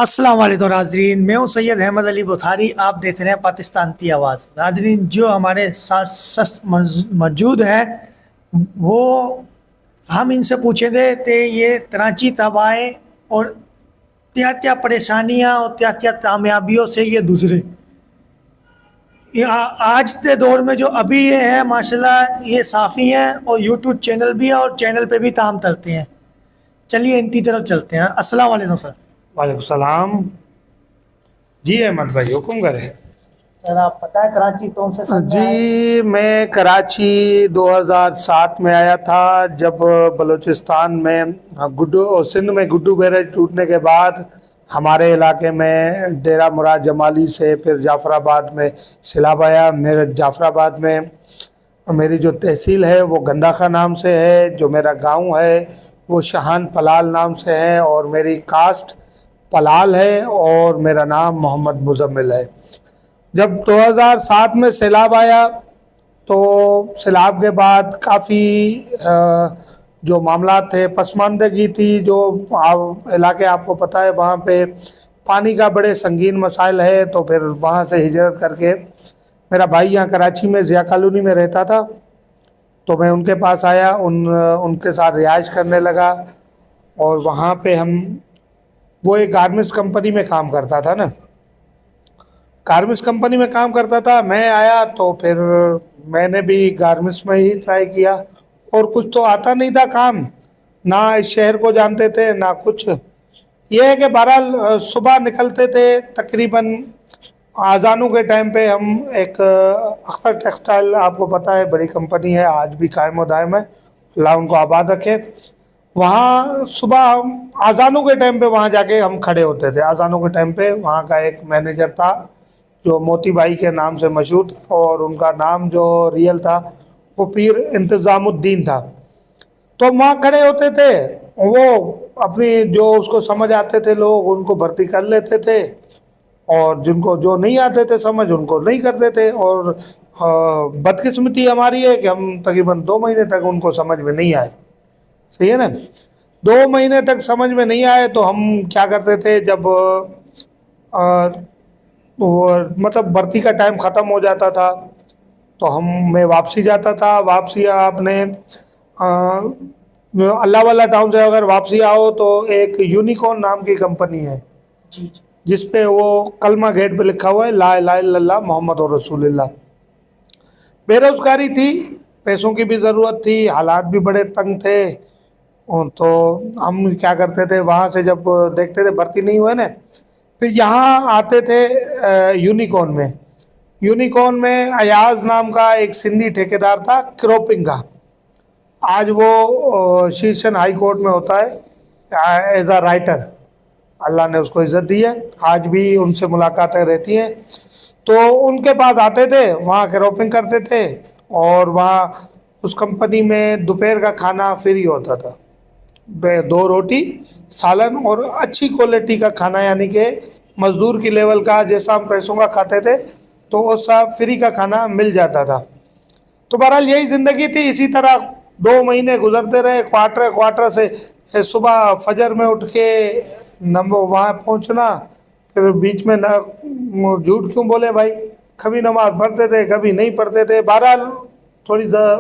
अस्सलाम वालेकुम नाजरीन, मैं हूं सैयद अहमद अली बुखारी। आप देख रहे हैं पाकिस्तान की आवाज़। नाजरीन, जो हमारे साथ मौजूद है वो हम इनसे पूछेंगे कि ये कराची कब आए और क्या क्या परेशानियां और क्या क्या कामयाबियों से ये गुजरे। आज के दौर में जो अभी ये है माशाल्लाह, ये साफ़ी हैं और यूट्यूब चैनल भी है और चैनल पे भी काम करते हैं। चलिए इनकी तरफ चलते हैं। अस्सलाम वालेकुम सर। वालेकुम सलाम। जी अहमद भाई, हुक्म करें। सर आप पता है कराची कौन से सन में आए? जी, मैं कराची 2007 में आया था, जब बलूचिस्तान में गुड्डू और सिंध में गुड्डू बैरेज टूटने के बाद हमारे इलाके में डेरा मुराद जमाली से फिर जाफराबाद में सैलाब आया। मेरे जाफराबाद में मेरी जो तहसील है वो गंदाखा नाम से है, जो मेरा गांव है वो शहान पलाल नाम से है, और मेरी कास्ट पलाल है, और मेरा नाम मोहम्मद मुजम्मिल है। जब 2007 में सैलाब आया तो सैलाब के बाद काफ़ी जो मामला थे, पसमानदगी थी, जो इलाके आपको पता है वहाँ पे पानी का बड़े संगीन मसाइल है। तो फिर वहाँ से हिजरत करके मेरा भाई यहाँ कराची में ज़िया कॉलोनी में रहता था, तो मैं उनके पास आया, उनके साथ रिहाइश करने लगा। और वहाँ पे हम वो एक गारमेंट्स कंपनी में काम करता था ना, गारमेंट्स कंपनी में काम करता था। मैं आया तो फिर मैंने भी गारमेंट्स में ही ट्राई किया, और कुछ तो आता नहीं था काम, ना इस शहर को जानते थे ना कुछ। ये है कि बहरहाल सुबह निकलते थे तकरीबन आज़ानों के टाइम पे। हम एक अख्तर टेक्सटाइल, आपको पता है बड़ी कंपनी है, आज भी कायम व दायम है, अल्लाह उनको आबाद रखे। वहाँ सुबह हम आज़ानों के टाइम पे वहाँ जाके हम खड़े होते थे। आज़ानों के टाइम पे वहाँ का एक मैनेजर था जो मोती भाई के नाम से मशहूर था, और उनका नाम जो रियल था वो पीर इंतज़ामुद्दीन था। तो हम वहाँ खड़े होते थे, वो अपनी जो उसको समझ आते थे लोग उनको भर्ती कर लेते थे, और जिनको जो नहीं आते थे समझ उनको नहीं करते थे। और बदकिस्मती हमारी है कि हम तकरीबन 2 महीने तक उनको समझ में नहीं आए। सही है ना। 2 महीने तक समझ में नहीं आए तो हम क्या करते थे, जब वो मतलब भर्ती का टाइम ख़त्म हो जाता था तो मैं वापसी जाता था। वापसी आपने अल्लाह वाला टाउन से अगर वापसी आओ तो एक यूनिकॉर्न नाम की कंपनी है, जी जी। जिस पे वो कलमा गेट पे लिखा हुआ है ला इलाहा इल्लल्लाह मोहम्मद और रसूलुल्लाह। बेरोजगारी थी, पैसों की भी ज़रूरत थी, हालात भी बड़े तंग थे। तो हम क्या करते थे, वहाँ से जब देखते थे भर्ती नहीं हुए ना, फिर यहाँ आते थे यूनिकॉर्न में। यूनिकॉर्न में अयाज नाम का एक सिंधी ठेकेदार था क्रोपिंग का। आज वो शीर्षन हाई कोर्ट में होता है एज अ राइटर। अल्लाह ने उसको इज्जत दी है, आज भी उनसे मुलाकातें रहती हैं। तो उनके पास आते थे, वहाँ क्रोपिंग करते थे, और वहाँ उस कंपनी में दोपहर का खाना फ्री होता था। 2 रोटी सालन और अच्छी क्वालिटी का खाना, यानी कि मजदूर की लेवल का जैसा हम पैसों का खाते थे तो वो सब फ्री का खाना मिल जाता था। तो बहरहाल यही ज़िंदगी थी। इसी तरह 2 महीने गुजरते रहे, क्वार्टर क्वार्टर से सुबह फजर में उठ के नंबर वहाँ पहुँचना, फिर बीच में ना झूठ क्यों बोले भाई, कभी नमाज पढ़ते थे कभी नहीं पढ़ते थे। बहरहाल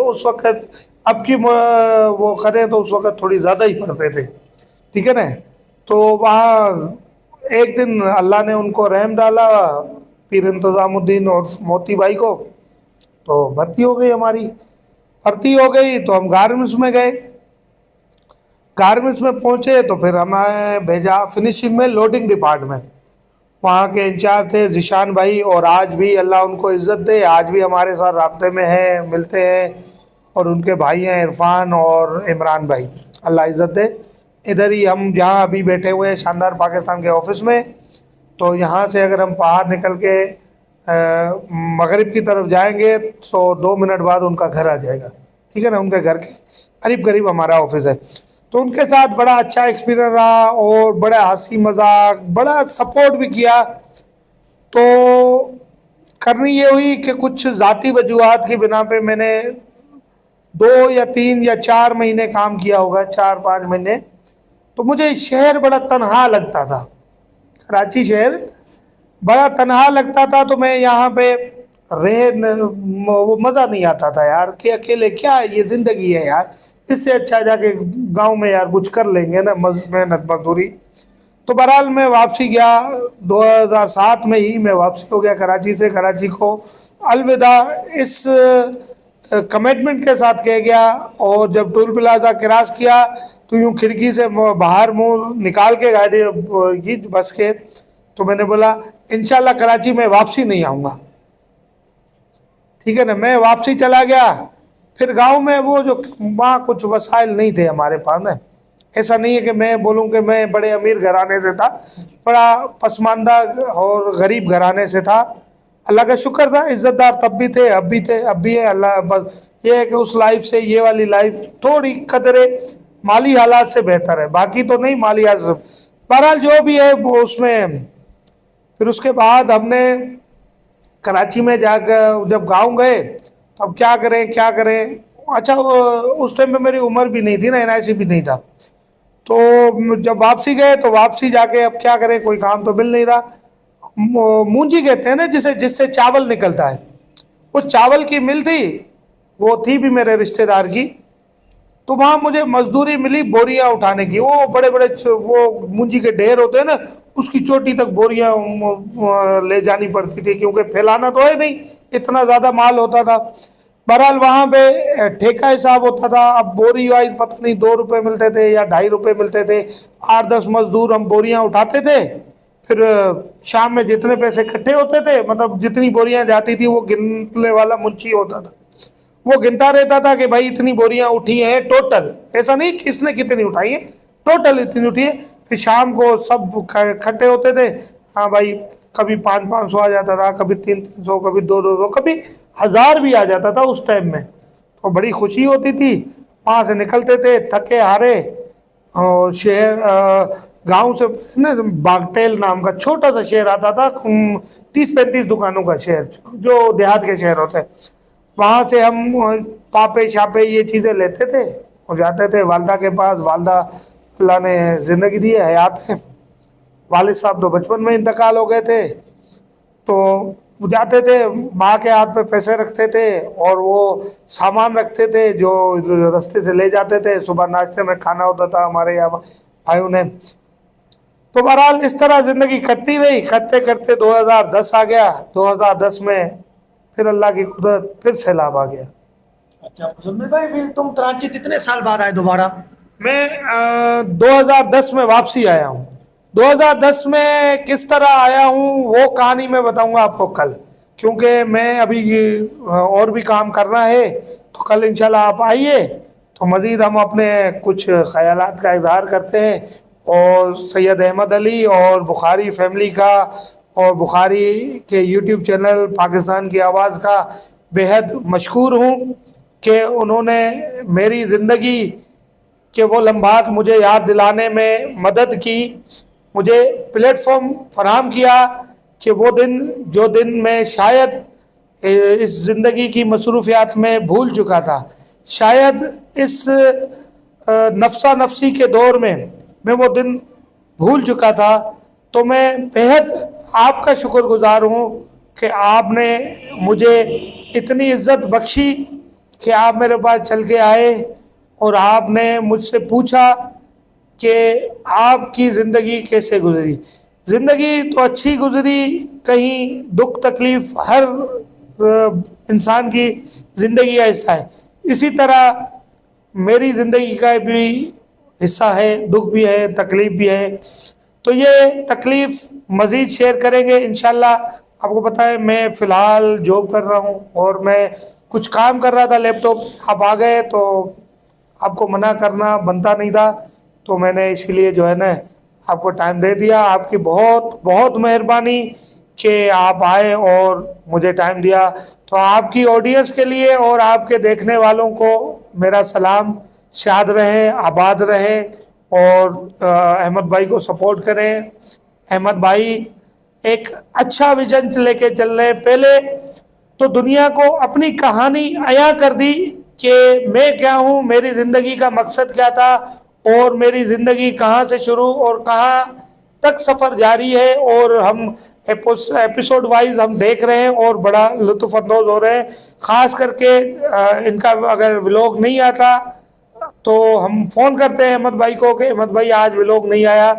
उस वक्त अब की वो करें तो उस वक्त थोड़ी ज़्यादा ही पढ़ते थे, ठीक है ना। तो वहाँ एक दिन अल्लाह ने उनको रहम डाला, पीर इंतज़ामुद्दीन और मोती भाई को, तो भर्ती हो गई हमारी। भर्ती हो गई तो हम गारमेंट्स में गए। गारमेंट्स में पहुंचे तो फिर हमें भेजा फिनिशिंग में, लोडिंग डिपार्टमेंट। वहाँ के इंचार्ज थे जिशान भाई, और आज भी अल्लाह उनको इज़्ज़त दे, आज भी हमारे साथ राब्ते में है, मिलते हैं। और उनके भाई हैं इरफान और इमरान भाई, अल्लाह इज़्ज़त दे। इधर ही हम जहाँ अभी बैठे हुए हैं शानदार पाकिस्तान के ऑफिस में, तो यहाँ से अगर हम बाहर निकल के मगरिब की तरफ जाएंगे तो 2 मिनट बाद उनका घर आ जाएगा, ठीक है ना। उनके घर के करीब करीब हमारा ऑफिस है। तो उनके साथ बड़ा अच्छा एक्सपीरियंस रहा, और बड़ा हंसी मजाक, बड़ा सपोर्ट भी किया। तो करनी ये हुई कि कुछ ज़ाती वजूहात की बिना पे मैंने 2 या 3 या 4 महीने काम किया होगा, 4-5 महीने। तो मुझे शहर बड़ा तनहा लगता था, कराची शहर बड़ा तनहा लगता था, तो मैं यहाँ पे वो मज़ा नहीं आता था यार कि अकेले क्या ये ज़िंदगी है यार, इससे अच्छा जाके गांव में यार कुछ कर लेंगे ना, मेहनत मजदूरी। तो बहरहाल मैं वापसी गया, 2007 में ही मैं वापसी हो गया कराची से। कराची को अलविदा इस कमिटमेंट के साथ कह गया। और जब टोल प्लाजा क्रॉस किया तो यूं खिड़की से बाहर मुंह निकाल के गाड़ी की बस के, तो मैंने बोला इंशाल्लाह कराची में वापसी नहीं आऊँगा, ठीक है ना। मैं वापसी चला गया। फिर गांव में वो जो वहाँ कुछ वसाइल नहीं थे हमारे पास ना, ऐसा नहीं है कि मैं बोलूँ कि मैं बड़े अमीर घराने से था, बड़ा पसमानदा और गरीब घराने से था। अल्लाह का शुक्र था, इज्जतदार तब भी थे, अब भी है। अल्लाह बस ये है कि उस लाइफ से ये वाली लाइफ थोड़ी कदरे माली हालात से बेहतर है, बाकी तो नहीं माली हालात। बहरहाल जो भी है वो उसमें। फिर उसके बाद हमने कराची में जाकर जब गांव गए तो अब क्या करें। अच्छा उस टाइम पे मेरी उम्र भी नहीं थी ना, NIC भी नहीं था। तो जब वापसी गए तो वापसी जाके अब क्या करें, कोई काम तो मिल नहीं रहा। मूंजी कहते हैं ना जिससे चावल निकलता है, उस चावल की मिल थी, वो थी भी मेरे रिश्तेदार की। तो वहाँ मुझे मजदूरी मिली बोरियां उठाने की। वो बड़े बड़े वो मूंजी के ढेर होते हैं ना, उसकी चोटी तक बोरियां ले जानी पड़ती थी, क्योंकि फैलाना तो है नहीं, इतना ज़्यादा माल होता था। बहरहाल वहाँ पे ठेका हिसाब होता था। अब बोरी वाइज पता नहीं 2 रुपये मिलते थे या 2.5 रुपये मिलते थे। 8-10 मजदूर हम बोरियां उठाते थे। फिर शाम में जितने पैसे इकट्ठे होते थे, मतलब जितनी बोरियां जाती थी, वो गिनने वाला मुंशी होता था, वो गिनता रहता था कि भाई इतनी बोरियां उठी हैं टोटल, ऐसा नहीं किसने कितनी उठाई है, टोटल इतनी उठी है। फिर शाम को सब इकट्ठे होते थे। हाँ भाई, कभी 500-500 आ जाता था, कभी 300-300, कभी 200, कभी 1000 भी आ जाता था उस टाइम में। तो बड़ी खुशी होती थी। वहाँ से निकलते थे थके हारे, और शहर गांव से ना बागटेल नाम का छोटा सा शहर आता था, 30-35 दुकानों का शहर, जो देहात के शहर होते हैं। वहाँ से हम पापे छापे ये चीज़ें लेते थे और जाते थे वालदा के पास। वालदा अल्लाह ने ज़िंदगी दी है, हयात है। वालिद साहब तो बचपन में इंतकाल हो गए थे। तो वो जाते थे, माँ के हाथ पे पैसे रखते थे और वो सामान रखते थे जो रास्ते से ले जाते थे। सुबह नाश्ते में खाना होता था हमारे यहाँ भाइयों ने। तो बहरहाल इस तरह ज़िंदगी कटती रही। करते करते 2010 आ गया। 2010 में फिर अल्लाह की कुदरत, फिर सैलाब आ गया। अच्छा मुजम्मिल भाई, फिर तुम कराची कितने साल बाद आए दोबारा? मैं 2010 में वापसी आया हूँ। 2010 में किस तरह आया हूँ वो कहानी मैं बताऊंगा आपको कल, क्योंकि मैं अभी और भी काम करना है। तो कल इंशाल्लाह आप आइए, तो मज़ीद हम अपने कुछ ख्यालात का इजहार करते हैं। और सैयद अहमद अली और बुखारी फैमिली का और बुखारी के YouTube चैनल पाकिस्तान की आवाज़ का बेहद मशकूर हूँ कि उन्होंने मेरी ज़िंदगी के वो लम्हात मुझे याद दिलाने में मदद की, मुझे प्लेटफॉर्म फराहम किया कि वो दिन जो दिन मैं शायद इस ज़िंदगी की मसरूफियात में भूल चुका था, शायद इस नफ्सा नफसी के दौर में मैं वो दिन भूल चुका था। तो मैं बेहद आपका शुक्रगुजार हूँ कि आपने मुझे इतनी इज्जत बख्शी कि आप मेरे पास चल के आए और आपने मुझसे पूछा कि आपकी ज़िंदगी कैसे गुजरी। ज़िंदगी तो अच्छी गुजरी, कहीं दुख तकलीफ़ हर इंसान की ज़िंदगी का हिस्सा है। इसी तरह मेरी ज़िंदगी का भी हिस्सा है, दुख भी है, तकलीफ़ भी है। तो ये तकलीफ़ मज़ीद शेयर करेंगे इंशाल्लाह। आपको पता है मैं फ़िलहाल जॉब कर रहा हूँ और मैं कुछ काम कर रहा था लैपटॉप, आप आ गए तो आपको मना करना बनता नहीं था, तो मैंने इसीलिए जो है ना आपको टाइम दे दिया। आपकी बहुत बहुत मेहरबानी कि आप आए और मुझे टाइम दिया। तो आपकी ऑडियंस के लिए और आपके देखने वालों को मेरा सलाम, शाद रहे, आबाद रहे और अहमद भाई को सपोर्ट करें। अहमद भाई एक अच्छा विजन लेके चल रहे हैं। पहले तो दुनिया को अपनी कहानी अया कर दी कि मैं क्या हूँ, मेरी ज़िंदगी का मकसद क्या था और मेरी ज़िंदगी कहाँ से शुरू और कहाँ तक सफ़र जारी है और हम एपिसोड वाइज हम देख रहे हैं और बड़ा लुत्फ़ अंदोज़ हो रहे हैं। ख़ास करके इनका अगर व्लॉग नहीं आता तो हम फ़ोन करते हैं अहमद भाई को कि अहमद भाई आज व्लॉग नहीं आया,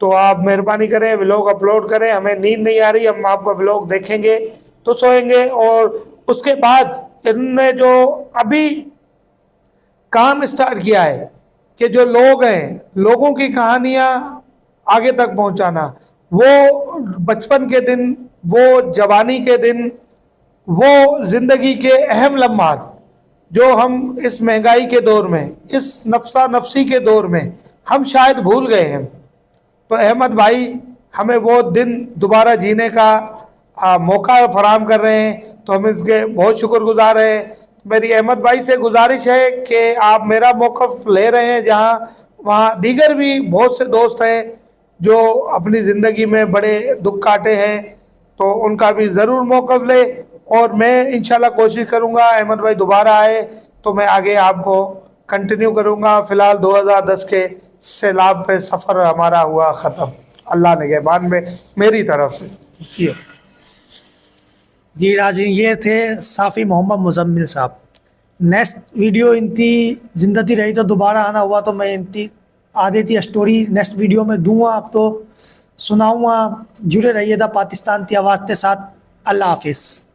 तो आप मेहरबानी करें व्लॉग अपलोड करें, हमें नींद नहीं आ रही, हम आपका व्लॉग देखेंगे तो सोएंगे। और उसके बाद इनने जो अभी काम स्टार्ट किया है कि जो लोग हैं, लोगों की कहानियाँ आगे तक पहुँचाना, वो बचपन के दिन, वो जवानी के दिन, वो ज़िंदगी के अहम लम्हात जो हम इस महंगाई के दौर में, इस नफसा नफसी के दौर में हम शायद भूल गए हैं। तो अहमद भाई हमें वो दिन दोबारा जीने का मौका फराहम कर रहे हैं, तो हम इसके बहुत शुक्रगुजार हैं। मेरी अहमद भाई से गुजारिश है कि आप मेरा मौक़िफ़ ले रहे हैं, जहाँ वहाँ दीगर भी बहुत से दोस्त हैं जो अपनी ज़िंदगी में बड़े दुख काटे हैं, तो उनका भी ज़रूर मौक़िफ़ ले। और मैं इंशाल्लाह कोशिश करूँगा अहमद भाई दोबारा आए तो मैं आगे आपको कंटिन्यू करूँगा। फ़िलहाल 2010 के सैलाब पे सफ़र हमारा हुआ ख़त्म, अल्लाह निगहबान में मेरी तरफ से। जी राजी, ये थे साफ़ी मोहम्मद मुज़म्मिल साहब। नेक्स्ट वीडियो इनकी ज़िंदगी रही तो दोबारा आना हुआ तो मैं इनकी आधी थी स्टोरी नेक्स्ट वीडियो में दूंगा, आप तो सुनाऊँगा। जुड़े रहिए द पाकिस्तान की आवाज़ के साथ। अल्लाह हाफिज़।